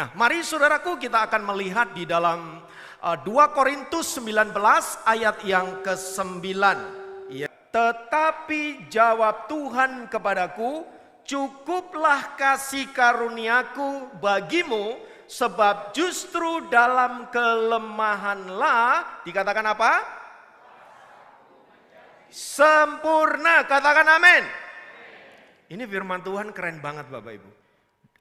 Nah, mari saudaraku kita akan melihat di dalam 2 Korintus 19 ayat yang ke-9. Ya. Tetapi jawab Tuhan kepadaku, cukuplah kasih karuniaku bagimu, sebab justru dalam kelemahanlah, dikatakan apa? Sempurna, katakan amin. Ini firman Tuhan keren banget Bapak Ibu.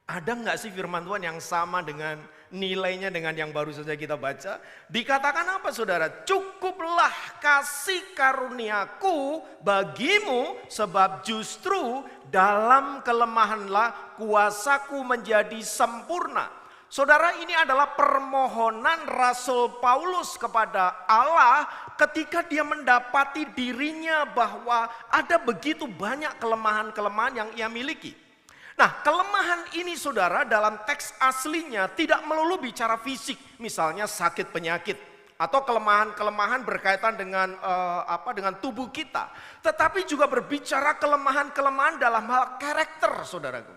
Ada nggak sih firman Tuhan yang sama dengan nilainya dengan yang baru saja kita baca? Dikatakan apa saudara? Cukuplah kasih karuniaku bagimu, sebab justru dalam kelemahanlah kuasaku menjadi sempurna. Saudara, ini adalah permohonan Rasul Paulus kepada Allah ketika dia mendapati dirinya bahwa ada begitu banyak kelemahan-kelemahan yang ia miliki. Nah, kelemahan ini saudara dalam teks aslinya tidak melulu bicara fisik, misalnya sakit penyakit atau kelemahan-kelemahan berkaitan dengan dengan tubuh kita, tetapi juga berbicara kelemahan-kelemahan dalam hal karakter, saudaraku.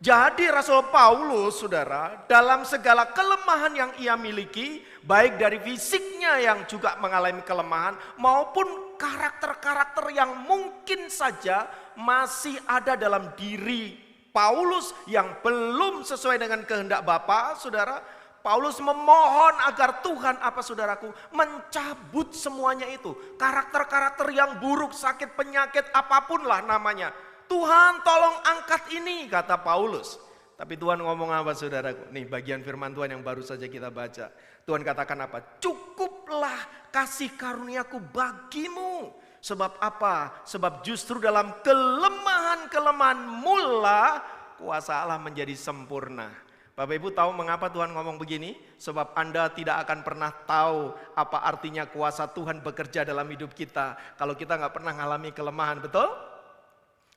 Jadi Rasul Paulus, saudara, dalam segala kelemahan yang ia miliki, baik dari fisiknya yang juga mengalami kelemahan, maupun karakter-karakter yang mungkin saja masih ada dalam diri Paulus yang belum sesuai dengan kehendak Bapa, saudara. Paulus memohon agar Tuhan, saudaraku, mencabut semuanya itu. Karakter-karakter yang buruk, sakit, penyakit, apapun lah namanya. Tuhan tolong angkat ini, kata Paulus. Tapi Tuhan ngomong apa saudaraku? Nih bagian firman Tuhan yang baru saja kita baca. Tuhan katakan apa? Cukuplah kasih karuniaku bagimu. Sebab apa? Sebab justru dalam kelemahan-kelemahanmu lah kuasa Allah menjadi sempurna. Bapak Ibu tahu mengapa Tuhan ngomong begini? Sebab Anda tidak akan pernah tahu apa artinya kuasa Tuhan bekerja dalam hidup kita kalau kita nggak pernah mengalami kelemahan, betul?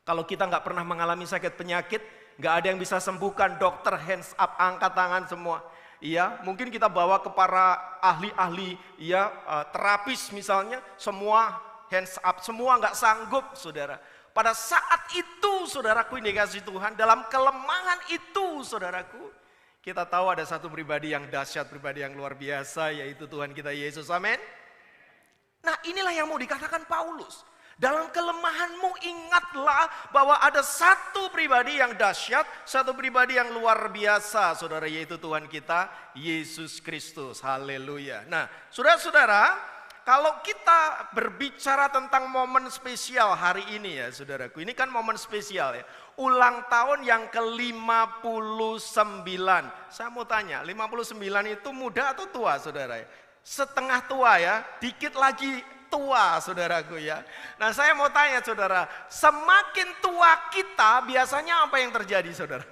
Kalau kita nggak pernah mengalami sakit penyakit, nggak ada yang bisa sembuhkan. Dokter hands up, angkat tangan semua. Iya, mungkin kita bawa ke para ahli-ahli, ya terapis misalnya, semua hands up, semua nggak sanggup, saudara. Pada saat itu, saudaraku ini dikasih Tuhan, dalam kelemahan itu, saudaraku, kita tahu ada satu pribadi yang dahsyat, pribadi yang luar biasa, yaitu Tuhan kita Yesus. Amin. Nah, inilah yang mau dikatakan Paulus. Dalam kelemahanmu ingatlah bahwa ada satu pribadi yang dahsyat, satu pribadi yang luar biasa, saudara, yaitu Tuhan kita Yesus Kristus. Haleluya. Nah, saudara-saudara, kalau kita berbicara tentang momen spesial hari ini ya saudaraku, ini kan momen spesial ya. Ulang tahun yang ke-59. Saya mau tanya, 59 itu muda atau tua saudara? Setengah tua ya, dikit lagi tua saudaraku ya. Nah saya mau tanya saudara, semakin tua kita biasanya apa yang terjadi saudara?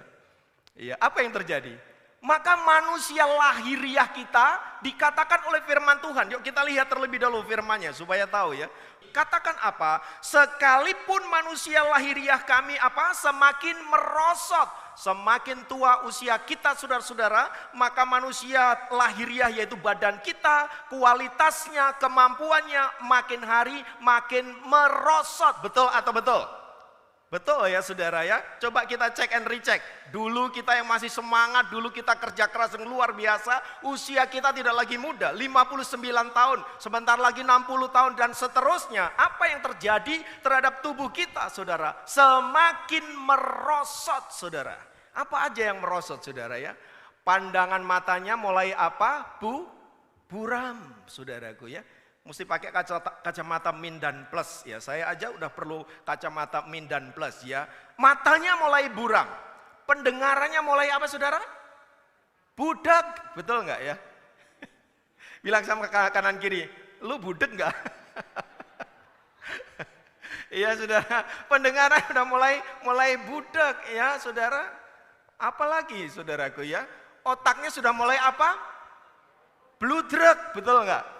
Iya, apa yang terjadi? Maka manusia lahiriah kita dikatakan oleh firman Tuhan. Yuk kita lihat terlebih dahulu firmannya supaya tahu ya. Katakan apa? Sekalipun manusia lahiriah kami semakin merosot. Semakin tua usia kita saudara-saudara, maka manusia lahiriah yaitu badan kita, kualitasnya, kemampuannya makin hari makin merosot. Betul atau betul? Betul ya saudara ya. Coba kita cek and recheck. Dulu kita yang masih semangat, dulu kita kerja keras yang luar biasa, usia kita tidak lagi muda, 59 tahun, sebentar lagi 60 tahun dan seterusnya. Apa yang terjadi terhadap tubuh kita saudara? Semakin merosot saudara. Apa aja yang merosot saudara ya? Pandangan matanya mulai buram saudaraku ya. Mesti pakai kacamata min dan plus ya. Saya aja udah perlu kacamata min dan plus ya. Matanya mulai buram. Pendengarannya mulai saudara? Budak. Betul nggak ya? Bilang sama kanan kiri, lu budek nggak? Iya saudara. Pendengaran udah mulai budak ya saudara. Apalagi saudaraku ya? Otaknya sudah mulai bludrek. Betul nggak?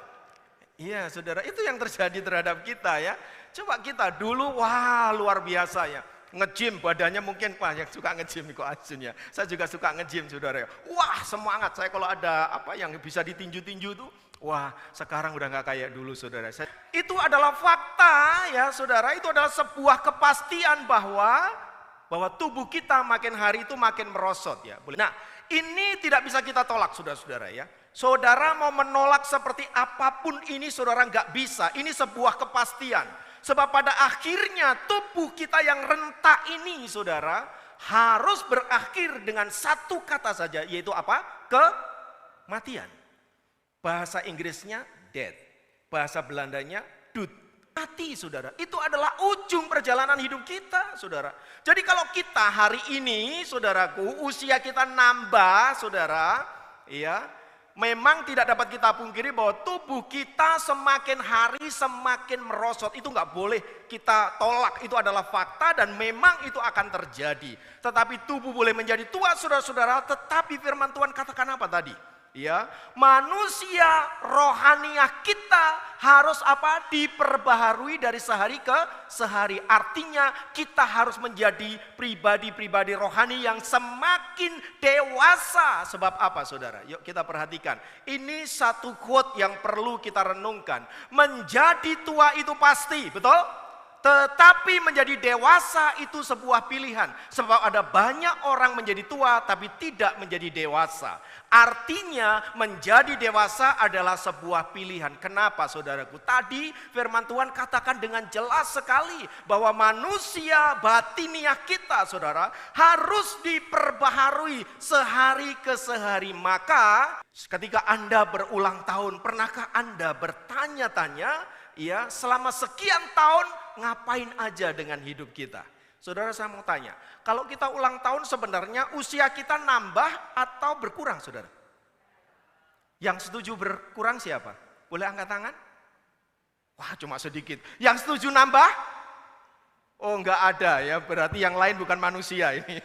Iya saudara, itu yang terjadi terhadap kita ya. Coba kita dulu, wah luar biasa ya. Nge-gym badannya mungkin, yang suka nge-gym kok Ajun ya. Saya juga suka nge-gym saudara ya. Wah semangat, saya kalau ada yang bisa ditinju-tinju tuh. Wah sekarang udah gak kayak dulu saudara. Itu adalah fakta ya saudara, itu adalah sebuah kepastian bahwa Bahwa tubuh kita makin hari itu makin merosot ya. Nah, ini tidak bisa kita tolak saudara-saudara ya. Saudara mau menolak seperti apapun ini saudara nggak bisa. Ini sebuah kepastian. Sebab pada akhirnya tubuh kita yang rentak ini saudara harus berakhir dengan satu kata saja, yaitu apa? Kematian. Bahasa Inggrisnya death. Bahasa Belandanya dood. Mati saudara, itu adalah ujung perjalanan hidup kita saudara. Jadi kalau kita hari ini saudaraku, usia kita nambah saudara, ya, memang tidak dapat kita pungkiri bahwa tubuh kita semakin hari semakin merosot. Itu nggak boleh kita tolak, itu adalah fakta dan memang itu akan terjadi. Tetapi tubuh boleh menjadi tua saudara-saudara, tetapi firman Tuhan katakan apa tadi? Ya, manusia rohaniah kita harus apa? Diperbaharui dari sehari ke sehari. Artinya kita harus menjadi pribadi-pribadi rohani yang semakin dewasa. Sebab apa saudara? Yuk kita perhatikan. Ini satu quote yang perlu kita renungkan. Menjadi tua itu pasti, betul? Tetapi menjadi dewasa itu sebuah pilihan. Sebab ada banyak orang menjadi tua tapi tidak menjadi dewasa. Artinya menjadi dewasa adalah sebuah pilihan. Kenapa saudaraku? Tadi firman Tuhan katakan dengan jelas sekali bahwa manusia batiniah kita saudara harus diperbaharui sehari ke sehari. Maka ketika Anda berulang tahun, pernahkah Anda bertanya-tanya, ya, selama sekian tahun ngapain aja dengan hidup kita? Saudara, saya mau tanya, kalau kita ulang tahun sebenarnya usia kita nambah atau berkurang saudara? Yang setuju berkurang siapa? Boleh angkat tangan? Wah, cuma sedikit. Yang setuju nambah? Oh, enggak ada ya, berarti yang lain bukan manusia ini.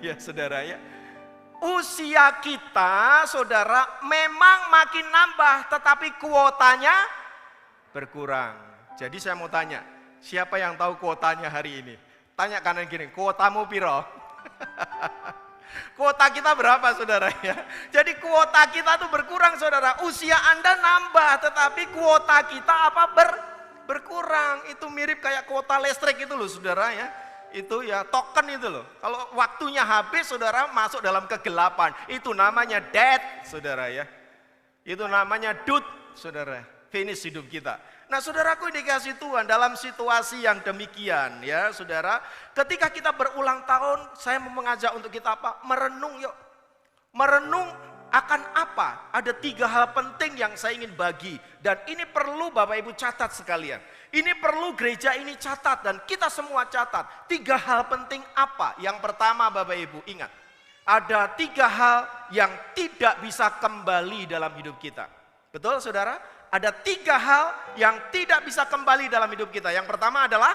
Ya saudara ya. Usia kita saudara memang makin nambah, tetapi kuotanya berkurang. Jadi saya mau tanya, siapa yang tahu kuotanya hari ini? Tanya kanan kiri, kuotamu piro? Kuota kita berapa saudara ya? Jadi kuota kita tuh berkurang saudara. Usia Anda nambah, tetapi kuota kita apa? Berkurang. Itu mirip kayak kuota listrik itu loh saudara ya. Itu ya token itu loh. Kalau waktunya habis saudara masuk dalam kegelapan. Itu namanya death saudara ya. Itu namanya dood saudara. Finish hidup kita. Nah saudaraku, dikasih Tuhan dalam situasi yang demikian ya saudara. Ketika kita berulang tahun, saya mau mengajak untuk kita apa? Merenung yuk. Merenung akan apa? Ada 3 hal penting yang saya ingin bagi. Dan ini perlu Bapak Ibu catat sekalian. Ini perlu gereja ini catat dan kita semua catat. 3 hal penting apa? Yang pertama Bapak Ibu ingat. Ada 3 hal yang tidak bisa kembali dalam hidup kita. Betul saudara? Ada 3 hal yang tidak bisa kembali dalam hidup kita. Yang pertama adalah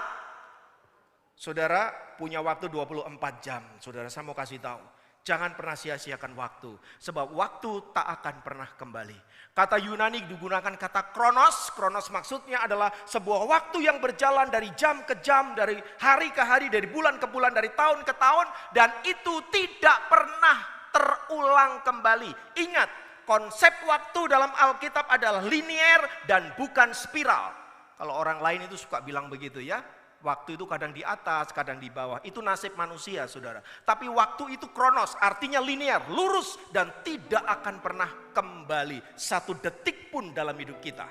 saudara punya waktu 24 jam. Saudara, saya mau kasih tahu. Jangan pernah sia-siakan waktu. Sebab waktu tak akan pernah kembali. Kata Yunani digunakan kata kronos. Kronos maksudnya adalah sebuah waktu yang berjalan dari jam ke jam, dari hari ke hari, dari bulan ke bulan, dari tahun ke tahun. Dan itu tidak pernah terulang kembali. Ingat, konsep waktu dalam Alkitab adalah linier dan bukan spiral. Kalau orang lain itu suka bilang begitu ya. Waktu itu kadang di atas, kadang di bawah. Itu nasib manusia saudara. Tapi waktu itu kronos, artinya linear, lurus dan tidak akan pernah kembali. 1 detik pun dalam hidup kita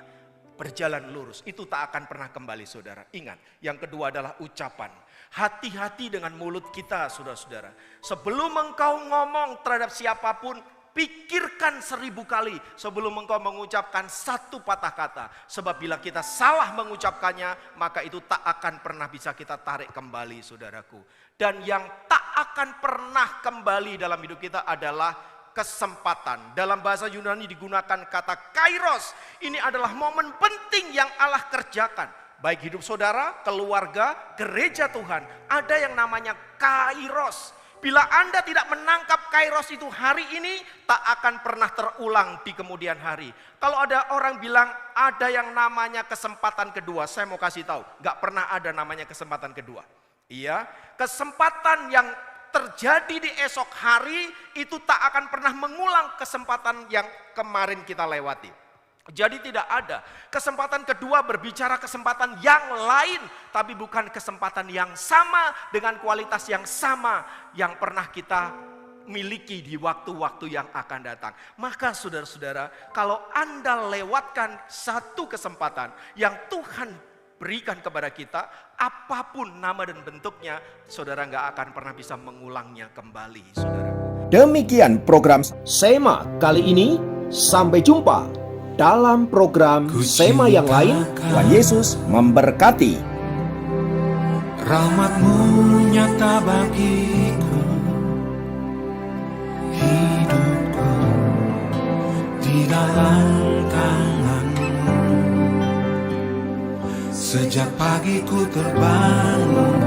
berjalan lurus. Itu tak akan pernah kembali saudara. Ingat, yang kedua adalah ucapan. Hati-hati dengan mulut kita saudara-saudara. Sebelum engkau ngomong terhadap siapapun, pikirkan 1000 kali sebelum engkau mengucapkan 1 patah kata. Sebab bila kita salah mengucapkannya, maka itu tak akan pernah bisa kita tarik kembali saudaraku. Dan yang tak akan pernah kembali dalam hidup kita adalah kesempatan. Dalam bahasa Yunani digunakan kata kairos. Ini adalah momen penting yang Allah kerjakan. Baik hidup saudara, keluarga, gereja Tuhan. Ada yang namanya kairos. Bila Anda tidak menangkap kairos itu hari ini, tak akan pernah terulang di kemudian hari. Kalau ada orang bilang ada yang namanya kesempatan kedua, saya mau kasih tahu, gak pernah ada namanya kesempatan kedua. Iya, kesempatan yang terjadi di esok hari itu tak akan pernah mengulang kesempatan yang kemarin kita lewati. Jadi tidak ada. Kesempatan kedua berbicara kesempatan yang lain, tapi bukan kesempatan yang sama dengan kualitas yang sama yang pernah kita miliki di waktu-waktu yang akan datang. Maka saudara-saudara, kalau Anda lewatkan satu kesempatan yang Tuhan berikan kepada kita, apapun nama dan bentuknya, saudara nggak akan pernah bisa mengulangnya kembali, saudara. Demikian program Sema kali ini. Sampai jumpa dalam program Sema yang lain. Tuhan Yesus memberkati. Rahmat-Mu nyata bagiku, hidupku di dalam tangan-Mu. Sejak pagi ku terbangun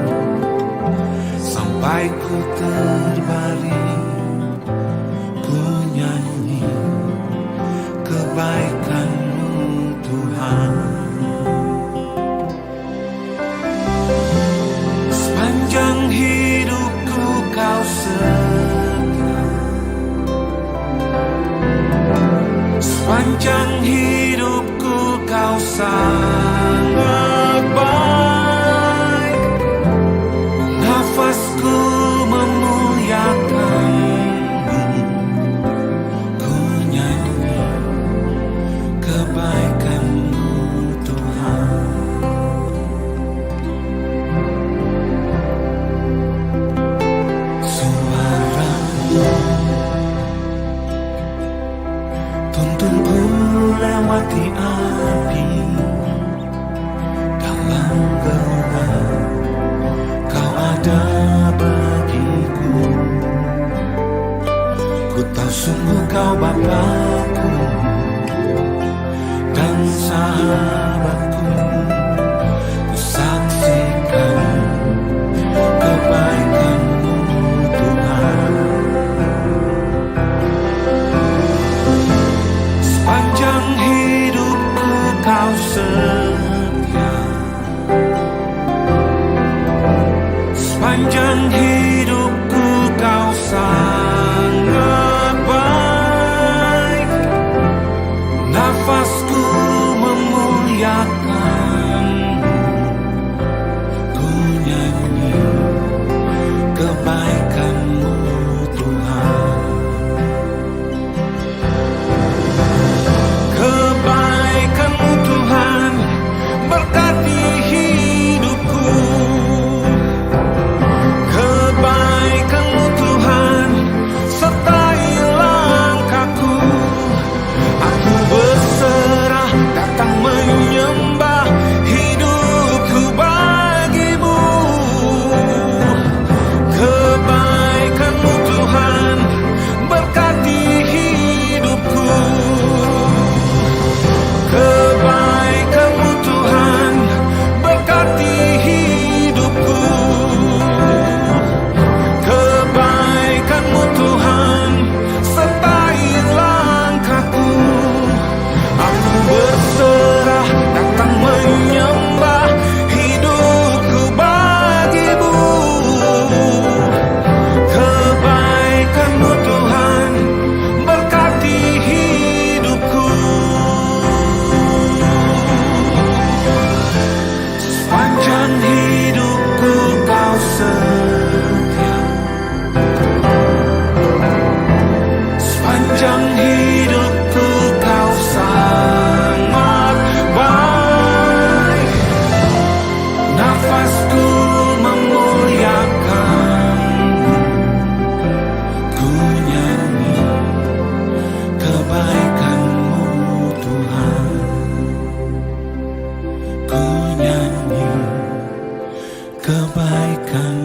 sampai ku terbaring, ku nyanyi kebaikan-Mu Tuhan. Sepanjang hidupku Kau setia, sepanjang hidupku Kau sangat baik. Nafasku memuliakan-Mu, ku nyanyi kebaikan-Mu Tuhan. Suara-Mu tuntunku lewati api, dalam gelap Kau ada bagiku. Ku tahu sungguh Kau Bapa-Ku dan sahabatku. Ku saksikan kebaikan-Mu Tuhan. Sepanjang hidupku Kau setia, sepanjang hidupku Kau sangat baik. Nafasku memuliakan-Mu, ku nyanyi kebaikan-Mu Tuhan. Kebaikan-Mu Tuhan berkati hidupku. Kebaikan-Mu Tuhan sertai langkahku. Aku berserah datang menyembah, hidupku bagi-Mu. Kebaikan-Mu Tuhan berkati hidupku. Kebaikan-Mu Tuhan berkati hidupku. Kebaikan-Mu Tuhan sertai langkahku. Aku berserah datang menyembah, hidupku bagi-Mu. Kebaikan-Mu Tuhan berkati hidupku. Sepanjang hidupku Kau setia, sepanjang hidupku Kau sangat baik. Nafasku memuliakan-Mu, ku nyanyi kebaikan-Mu Tuhan. Ku nyanyi kebaikan